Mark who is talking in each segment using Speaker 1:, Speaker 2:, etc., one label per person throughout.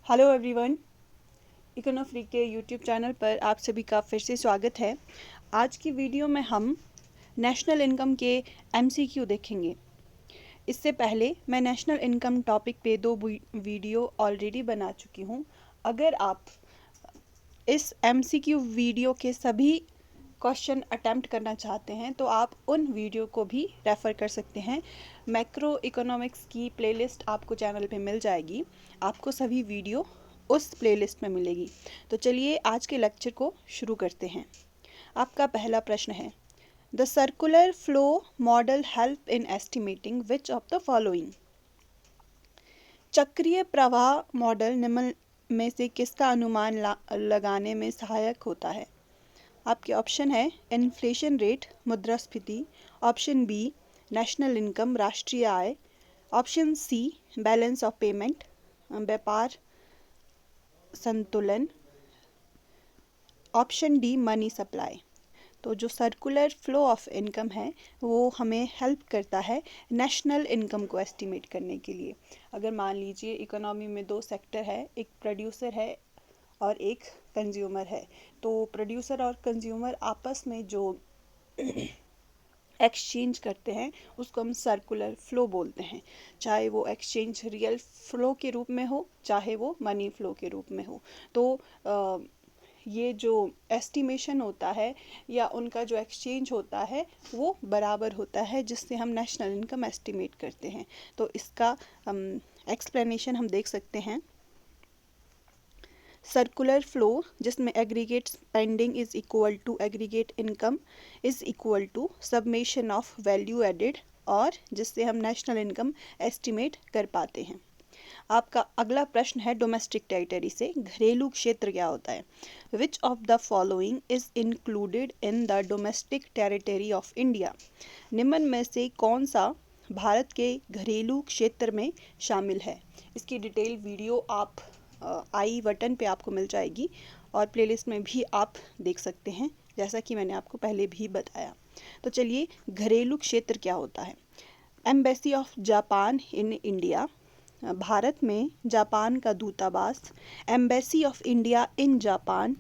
Speaker 1: Hello everyone, इकोनोफ्री के YouTube channel पर आप सभी का फिर से स्वागत है। आज की वीडियो में हम नेशनल इनकम के एमसीक्यू देखेंगे। इससे पहले मैं नेशनल इनकम टॉपिक पे 2 वीडियो ऑलरेडी बना चुकी हूँ। अगर आप इस एमसीक्यू वीडियो के सभी क्वेश्चन अटेम्प्ट करना चाहते हैं तो आप उन वीडियो को भी रेफ़र कर सकते हैं। मैक्रो इकोनॉमिक्स की प्लेलिस्ट आपको चैनल पे मिल जाएगी। आपको सभी वीडियो उस प्लेलिस्ट में मिलेगी। तो चलिए आज के लेक्चर को शुरू करते हैं। आपका पहला प्रश्न है, the circular flow model help in estimating which of the following. चक्रीय प्रवाह मॉडल निम्न में से किसका अनुमान लगाने में सहायक होता है। आपके ऑप्शन है इन्फ्लेशन रेट मुद्रास्फीति, ऑप्शन बी नेशनल इनकम राष्ट्रीय आय, option C balance of payment व्यापार संतुलन, ऑप्शन डी मनी सप्लाई। तो जो सर्कुलर फ्लो ऑफ इनकम है वो हमें हेल्प करता है नेशनल इनकम को एस्टिमेट करने के लिए। अगर मान लीजिए इकोनॉमी में 2 सेक्टर है, एक प्रोड्यूसर है और एक कंज्यूमर है, तो प्रोड्यूसर और कंज्यूमर आपस में जो एक्सचेंज करते हैं उसको हम सर्कुलर फ्लो बोलते हैं। चाहे वो एक्सचेंज रियल फ्लो के रूप में हो, चाहे वो मनी फ्लो के रूप में हो। तो ये जो एस्टिमेशन होता है या उनका जो एक्सचेंज होता है वो बराबर होता है, जिससे हम नेशनल इनकम एस्टिमेट करते हैं। तो इसका एक्सप्लेनेशन हम देख सकते हैं। सर्कुलर फ्लो जिसमें aggregate spending is equal to aggregate income is equal to summation of value added, और जिससे हम नेशनल इनकम एस्टिमेट कर पाते हैं। आपका अगला प्रश्न है डोमेस्टिक टेरिटरी से, घरेलू क्षेत्र क्या होता है। Which of the following is included in the domestic territory of India. निम्न में से कौन सा भारत के घरेलू क्षेत्र में शामिल है। इसकी डिटेल वीडियो आप आई बटन पे आपको मिल जाएगी और प्लेलिस्ट में भी आप देख सकते हैं, जैसा कि मैंने आपको पहले भी बताया। तो चलिए, घरेलू क्षेत्र क्या होता है। Embassy of Japan in India, भारत में जापान का दूतावास, embassy of India in Japan,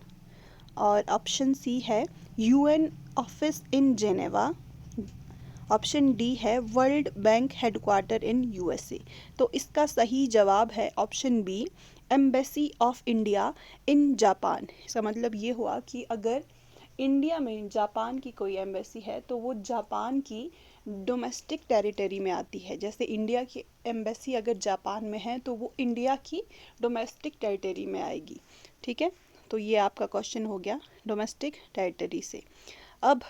Speaker 1: और ऑप्शन सी है UN office in Geneva, option D है world bank headquarter in USA. तो इसका सही जवाब है option B embassy of India in Japan. इसका मतलब ये हुआ कि अगर इंडिया में जापान की कोई एम्बेसी है तो वो जापान की डोमेस्टिक टेरिटरी में आती है। जैसे इंडिया की एम्बेसी अगर जापान में है तो वो इंडिया की डोमेस्टिक टेरिटरी में आएगी। ठीक है, तो ये आपका क्वेश्चन हो गया डोमेस्टिक टेरिटरी से। अब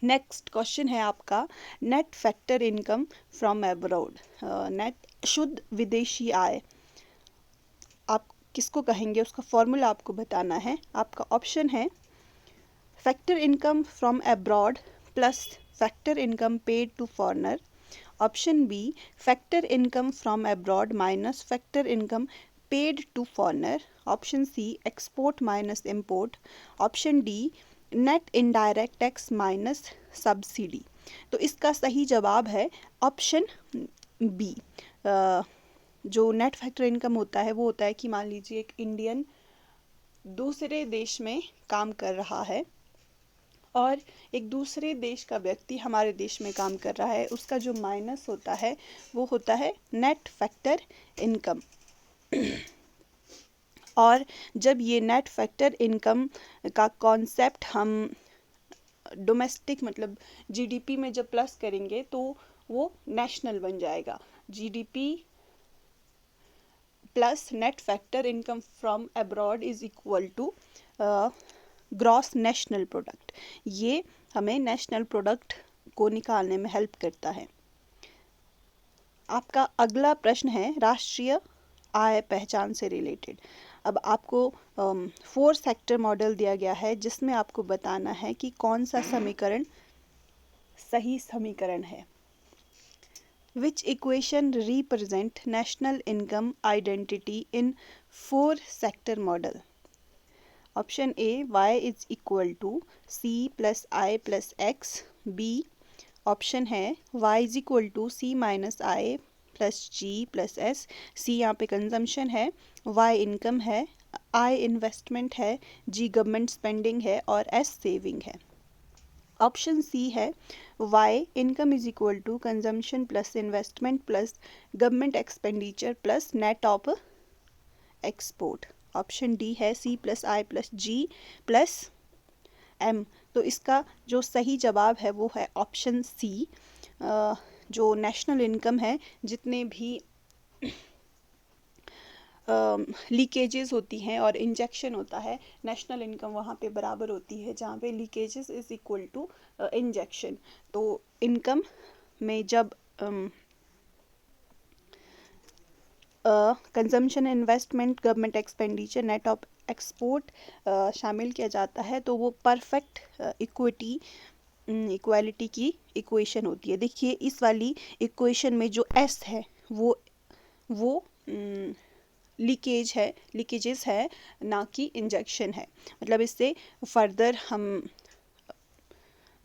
Speaker 1: नेक्स्ट क्वेश्चन है आपका net factor income from abroad. Net शुद्ध विदेशी आय आप किसको कहेंगे, उसका फॉर्मूला आपको बताना है। आपका ऑप्शन है factor income from abroad plus factor income paid to foreigner, option B factor income from abroad minus factor income paid to foreigner, option C export minus import, option D net indirect tax minus subsidy. तो इसका सही जवाब है option B. जो net factor income होता है वो होता है कि मान लीजिए एक इंडियन दूसरे देश में काम कर रहा है और एक दूसरे देश का व्यक्ति हमारे देश में काम कर रहा है, उसका जो माइनस होता है वो होता है नेट फैक्टर इनकम। और जब ये नेट फैक्टर इनकम का कॉन्सेप्ट हम डोमेस्टिक मतलब जीडीपी में जब प्लस करेंगे तो वो नेशनल बन जाएगा। GDP plus net factor income from abroad is equal to gross national product. ये हमें नेशनल प्रोडक्ट को निकालने में हेल्प करता है। आपका अगला प्रश्न है राष्ट्रीय आय पहचान से रिलेटेड। अब आपको 4 सेक्टर मॉडल दिया गया है जिसमें आपको बताना है कि कौन सा समीकरण सही समीकरण है। Which equation represent national income identity in 4 sector model? Option A y is equal to c plus I plus x, b option है y is equal to c minus I plus G plus S, C यहाँ पे consumption है, Y income है, आई investment है, जी government spending है और S saving है। Option C है Y income is equal to consumption plus investment plus government expenditure plus net of export. Option D है C plus I plus G plus M. तो इसका जो सही जवाब है वो है ऑप्शन सी। जो नेशनल इनकम है, जितने भी लीकेजेस होती हैं और इंजेक्शन होता है, नेशनल इनकम वहाँ पे बराबर होती है जहाँ पे leakages is equal to injection. तो इनकम में जब consumption, investment, government expenditure, net of export शामिल किया जाता है तो वो परफेक्ट इक्वालिटी की इक्वेशन होती है। देखिए इस वाली इक्वेशन में जो एस है वो लीकेजेस है, ना कि इंजेक्शन है। मतलब इससे फर्दर हम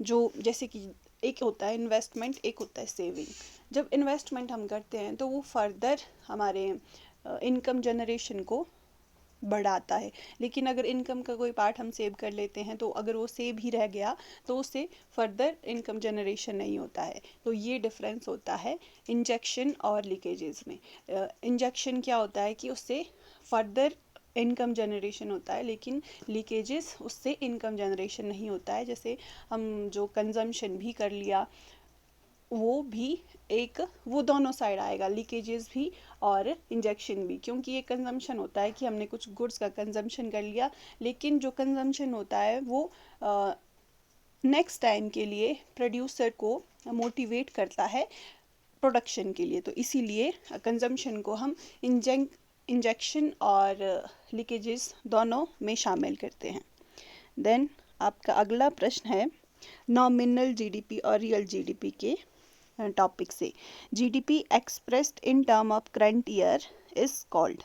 Speaker 1: जो जैसे कि एक होता है इन्वेस्टमेंट, एक होता है सेविंग। जब इन्वेस्टमेंट हम करते हैं तो वो फर्दर हमारे इनकम जनरेशन को बढ़ाता है, लेकिन अगर इनकम का कोई पार्ट हम सेव कर लेते हैं तो अगर वो सेव ही रह गया तो उससे फर्दर इनकम जनरेशन नहीं होता है। तो ये डिफरेंस होता है इंजेक्शन और लीकेजेस में। इंजेक्शन क्या होता है कि उससे फर्दर इनकम जनरेशन होता है, लेकिन लीकेजेस उससे इनकम जनरेशन नहीं होता है। जैसे हम जो कंजम्पशन भी कर लिया वो दोनों साइड आएगा, लीकेजेस भी और इंजेक्शन भी, क्योंकि ये कंजम्पशन होता है कि हमने कुछ गुड्स का कंजम्पशन कर लिया, लेकिन जो कंजम्पशन होता है वो नेक्स्ट टाइम के लिए प्रोड्यूसर को मोटिवेट करता है प्रोडक्शन के लिए। तो इसीलिए कंजम्पशन को हम इंजेक्शन और लीकेजेस दोनों में शामिल करते हैं। देन आपका अगला प्रश्न है नॉमिनल जीडीपी और रियल जीडीपी के टॉपिक से। GDP expressed in term of current year is called.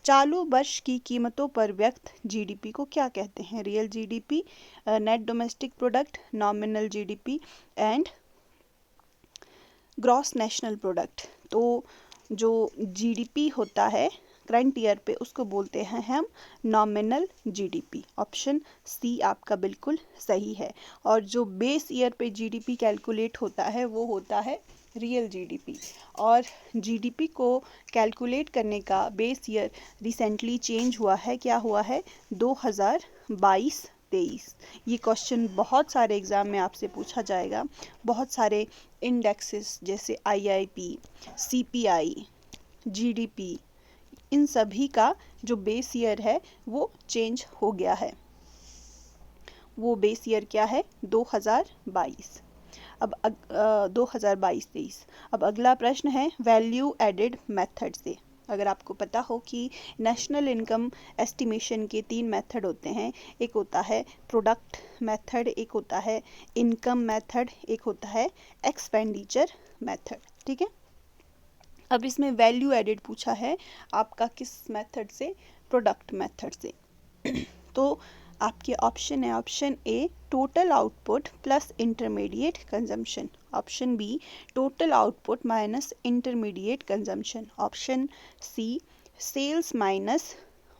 Speaker 1: चालू वर्ष की कीमतों पर व्यक्त जीडीपी को क्या कहते हैं? Real GDP, net domestic product, nominal GDP and gross national product. तो जो जीडीपी होता है करंट ईयर पे उसको बोलते हैं हम नॉमिनल जीडीपी। ऑप्शन सी आपका बिल्कुल सही है। और जो बेस ईयर पे जीडीपी कैलकुलेट होता है वो होता है रियल जीडीपी। और जीडीपी को कैलकुलेट करने का बेस ईयर रिसेंटली चेंज हुआ है। क्या हुआ है? 2022-23। ये क्वेश्चन बहुत सारे एग्ज़ाम में आपसे पूछा जाएगा। बहुत सारे इंडेक्सेस जैसे आईआईपी, सीपीआई, जीडीपी, इन सभी का जो बेस ईयर है वो चेंज हो गया है। वो बेस ईयर क्या है? 2022। अब 2022-23। अब अगला प्रश्न है वैल्यू एडेड मेथड से। अगर आपको पता हो कि नेशनल इनकम एस्टिमेशन के 3 मेथड होते हैं, एक होता है प्रोडक्ट मेथड, एक होता है इनकम मेथड, एक होता है एक्सपेंडिचर मेथड। ठीक है, अब इसमें वैल्यू एडेड पूछा है आपका किस मेथड से? प्रोडक्ट मेथड से। तो आपके ऑप्शन है option A total output plus intermediate consumption, option B total output minus intermediate consumption, option C sales minus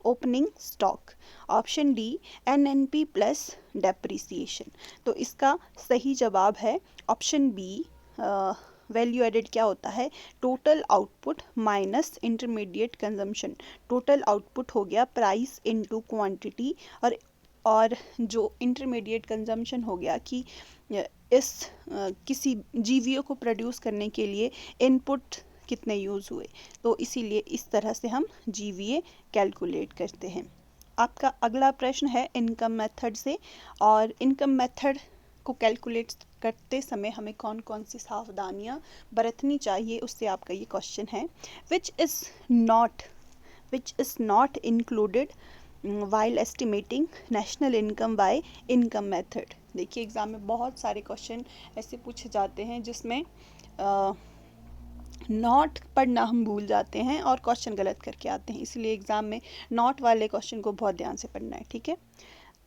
Speaker 1: opening stock, option D NNP plus depreciation. तो इसका सही जवाब है ऑप्शन बी। वैल्यू एडेड क्या होता है? Total output minus intermediate consumption. Total output हो गया प्राइस इनटू क्वांटिटी, और जो इंटरमीडिएट कंजम्पशन हो गया कि इस किसी जीवीओ को प्रोड्यूस करने के लिए इनपुट कितने यूज़ हुए। तो इसीलिए इस तरह से हम जीवीए कैलकुलेट करते हैं। आपका अगला प्रश्न है इनकम मेथड से, और इनकम मेथड को कैलकुलेट करते समय हमें कौन कौन सी सावधानियां बरतनी चाहिए, उससे आपका ये क्वेश्चन है। Which is not included while estimating national income by income method. देखिए एग्ज़ाम में बहुत सारे क्वेश्चन ऐसे पूछे जाते हैं जिसमें नॉट पढ़ना हम भूल जाते हैं और क्वेश्चन गलत करके आते हैं, इसलिए एग्ज़ाम में नॉट वाले क्वेश्चन को बहुत ध्यान से पढ़ना है। ठीक है,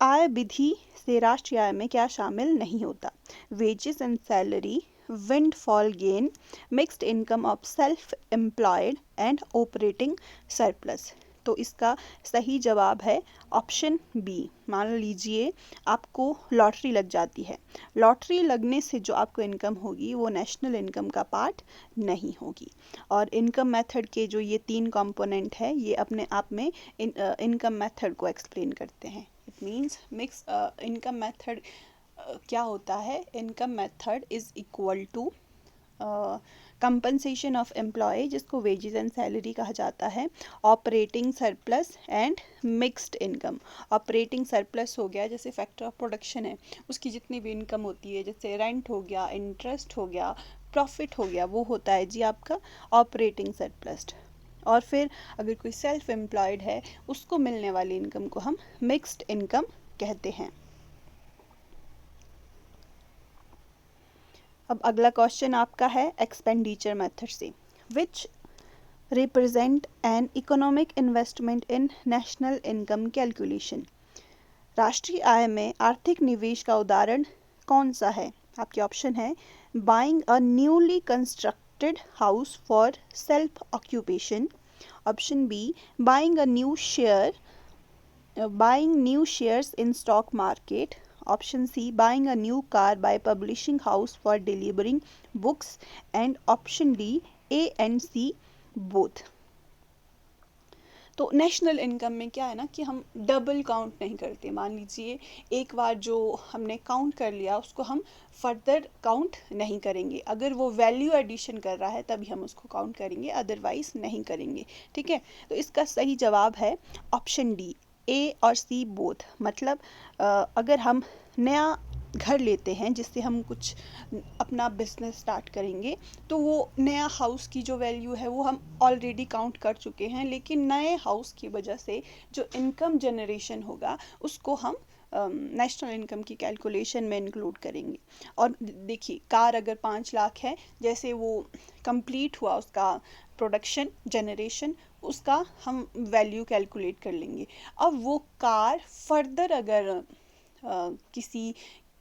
Speaker 1: आय विधि से राष्ट्रीय आय में क्या शामिल नहीं होता? Wages and salary, windfall gain, mixed income of self-employed and operating surplus। तो इसका सही जवाब है ऑप्शन बी। मान लीजिए आपको लॉटरी लग जाती है, लॉटरी लगने से जो आपको इनकम होगी वो नेशनल इनकम का पार्ट नहीं होगी। और इनकम मेथड के जो ये 3 कंपोनेंट है ये अपने आप में इनकम मेथड को एक्सप्लेन करते हैं। It means mix income method क्या होता है, income method is equal to compensation of employ जिसको वेजेस एंड सैलरी कहा जाता है, operating surplus and mixed income. Operating surplus हो गया जैसे फैक्टर ऑफ प्रोडक्शन है उसकी जितनी भी इनकम होती है, जैसे रेंट हो गया, इंटरेस्ट हो गया, प्रॉफिट हो गया, वो होता है जी आपका ऑपरेटिंग सरप्लस। और फिर अगर कोई सेल्फ एम्प्लॉयड है उसको मिलने वाली इनकम को हम मिक्स्ड इनकम कहते हैं। अब अगला क्वेश्चन आपका है एक्सपेंडिचर मेथड से, which represent an economic investment in national income calculation. राष्ट्रीय आय में आर्थिक निवेश का उदाहरण कौन सा है? आपके ऑप्शन है buying a newly constructed house for self occupation, option B buying a new share buying new shares in stock market, option C buying a new car by publishing house for delivering books, and option D A and C both। तो national income में क्या है ना कि हम double count नहीं करते। मान लीजिए एक बार जो हमने काउंट कर लिया उसको हम फर्दर काउंट नहीं करेंगे। अगर वो वैल्यू एडिशन कर रहा है तभी हम उसको काउंट करेंगे, अदरवाइज नहीं करेंगे। ठीक है, तो इसका सही जवाब है ऑप्शन डी, ए और सी बोथ। मतलब अगर हम नया घर लेते हैं जिससे हम कुछ अपना बिजनेस स्टार्ट करेंगे तो वो नया हाउस की जो वैल्यू है वो हम ऑलरेडी काउंट कर चुके हैं, लेकिन नए हाउस की वजह से जो इनकम जनरेशन होगा उसको हम नेशनल इनकम की कैलकुलेशन में इंक्लूड करेंगे। और देखिए कार अगर 5 लाख है, जैसे वो कंप्लीट हुआ उसका प्रोडक्शन जनरेशन, उसका हम वैल्यू कैलकुलेट कर लेंगे। अब वो कार फर्दर अगर किसी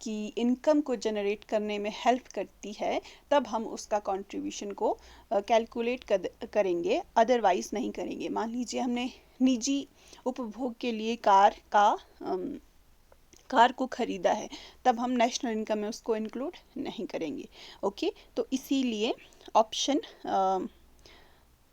Speaker 1: की इनकम को जनरेट करने में हेल्प करती है तब हम उसका कंट्रीब्यूशन को कैलकुलेट करेंगे, अदरवाइज नहीं करेंगे। मान लीजिए हमने निजी उपभोग के लिए कार को ख़रीदा है, तब हम नेशनल इनकम में उसको इंक्लूड नहीं करेंगे। ओके, तो इसीलिए ऑप्शन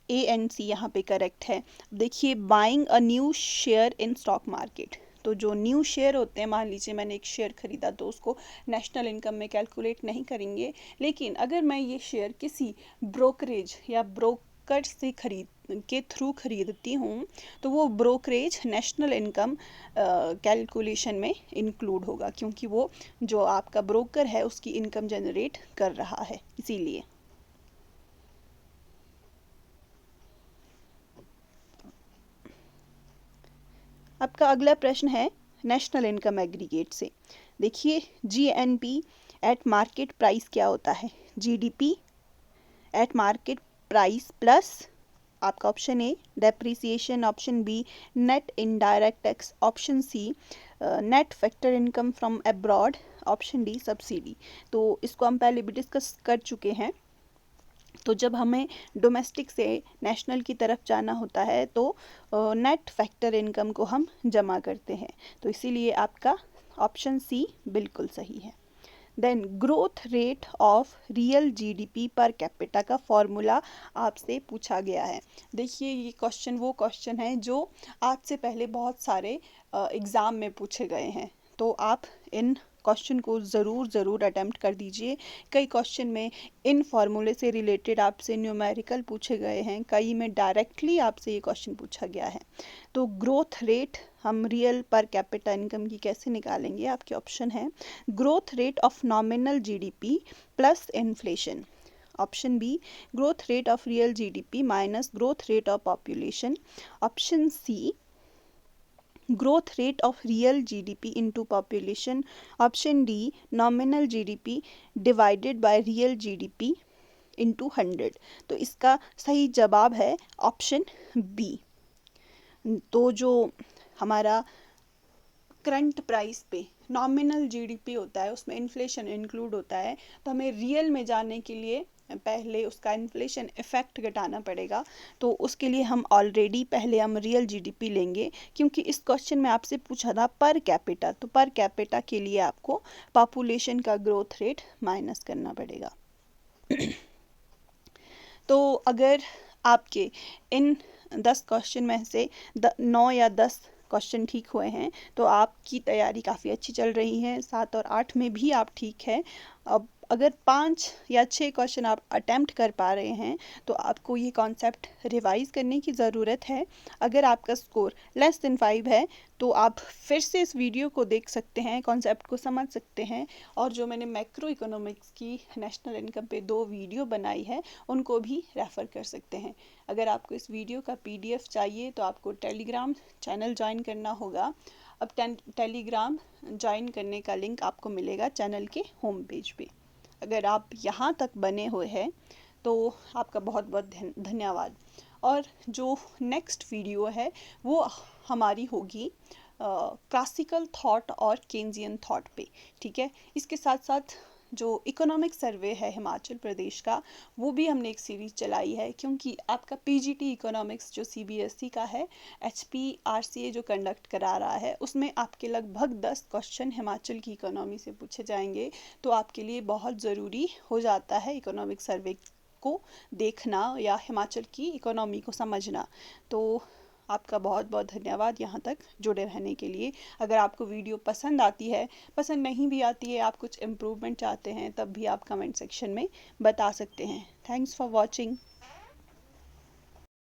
Speaker 1: ए एंड सी यहाँ पे करेक्ट है। देखिए buying a new share in stock market, तो जो न्यू शेयर होते हैं, मान लीजिए मैंने एक शेयर खरीदा तो उसको नेशनल इनकम में कैलकुलेट नहीं करेंगे। लेकिन अगर मैं ये शेयर किसी ब्रोकरेज या ब्रोकर से के थ्रू खरीदती हूँ तो वो ब्रोकरेज नेशनल इनकम कैलकुलेशन में इंक्लूड होगा, क्योंकि वो जो आपका ब्रोकर है उसकी इनकम जनरेट कर रहा है, इसीलिए। आपका अगला प्रश्न है नेशनल इनकम एग्रीगेट से। देखिए जीएनपी एट मार्केट प्राइस क्या होता है? GDP at market price plus आपका option A depreciation, option B net indirect tax, option C net factor income from abroad, option D subsidy. तो इसको हम पहले भी डिस्कस कर चुके हैं। तो जब हमें डोमेस्टिक से नेशनल की तरफ जाना होता है तो नेट फैक्टर इनकम को हम जमा करते हैं, तो इसीलिए आपका ऑप्शन सी बिल्कुल सही है। Then growth rate of real GDP per capita का फॉर्मूला आपसे पूछा गया है। देखिए ये क्वेश्चन वो क्वेश्चन है जो आज से पहले बहुत सारे एग्ज़ाम में पूछे गए हैं, तो आप इन क्वेश्चन को ज़रूर अटेम्प्ट कर दीजिए। कई क्वेश्चन में इन फार्मूले से रिलेटेड आपसे न्यूमेरिकल पूछे गए हैं, कई में डायरेक्टली आपसे ये क्वेश्चन पूछा गया है। तो ग्रोथ रेट हम रियल पर कैपिटा इनकम की कैसे निकालेंगे? आपके ऑप्शन है growth rate of nominal GDP plus inflation, option B growth rate of real GDP minus growth rate of population, option C growth rate of real GDP into population, option D nominal GDP divided by real GDP into 100। तो इसका सही जवाब है option B. तो जो हमारा current price पे nominal GDP होता है उसमें इन्फ्लेशन इंक्लूड होता है, तो हमें रियल में जाने के लिए पहले उसका इन्फ्लेशन इफेक्ट घटाना पड़ेगा। तो उसके लिए हम ऑलरेडी पहले हम रियल जीडीपी लेंगे, क्योंकि इस क्वेश्चन में आपसे पूछा था पर कैपिटा, तो पर कैपिटा के लिए आपको पॉपुलेशन का ग्रोथ रेट माइनस करना पड़ेगा। तो अगर आपके इन 10 क्वेश्चन में से 9 या 10 क्वेश्चन ठीक हुए हैं तो आपकी तैयारी काफ़ी अच्छी चल रही है। 7 और 8 में भी आप ठीक है। अब अगर 5 या 6 क्वेश्चन आप अटेम्प्ट कर पा रहे हैं तो आपको ये कॉन्सेप्ट रिवाइज करने की ज़रूरत है। अगर आपका स्कोर लेस देन 5 है तो आप फिर से इस वीडियो को देख सकते हैं, कॉन्सेप्ट को समझ सकते हैं, और जो मैंने मैक्रो इकोनॉमिक्स की नेशनल इनकम पे 2 वीडियो बनाई है उनको भी रेफ़र कर सकते हैं। अगर आपको इस वीडियो का PDF चाहिए तो आपको टेलीग्राम चैनल ज्वाइन करना होगा। अब टेलीग्राम ज्वाइन करने का लिंक आपको मिलेगा चैनल के होम पेज पे। अगर आप यहाँ तक बने हुए हैं तो आपका बहुत बहुत धन्यवाद। और जो नेक्स्ट वीडियो है वो हमारी होगी क्लासिकल थॉट और केन्जियन थॉट पे, ठीक है। इसके साथ साथ जो इकोनॉमिक सर्वे है हिमाचल प्रदेश का वो भी हमने एक सीरीज चलाई है, क्योंकि आपका PGT इकोनॉमिक्स जो CBSE का है, HPRCA जो कंडक्ट करा रहा है, उसमें आपके लगभग 10 क्वेश्चन हिमाचल की इकोनॉमी से पूछे जाएंगे। तो आपके लिए बहुत ज़रूरी हो जाता है इकोनॉमिक सर्वे को देखना या हिमाचल की इकोनॉमी को समझना। तो आपका बहुत बहुत धन्यवाद यहाँ तक जुड़े रहने के लिए। अगर आपको वीडियो पसंद आती है, पसंद नहीं भी आती है, आप कुछ इम्प्रूवमेंट चाहते हैं, तब भी आप कमेंट सेक्शन में बता सकते हैं। Thanks for watching.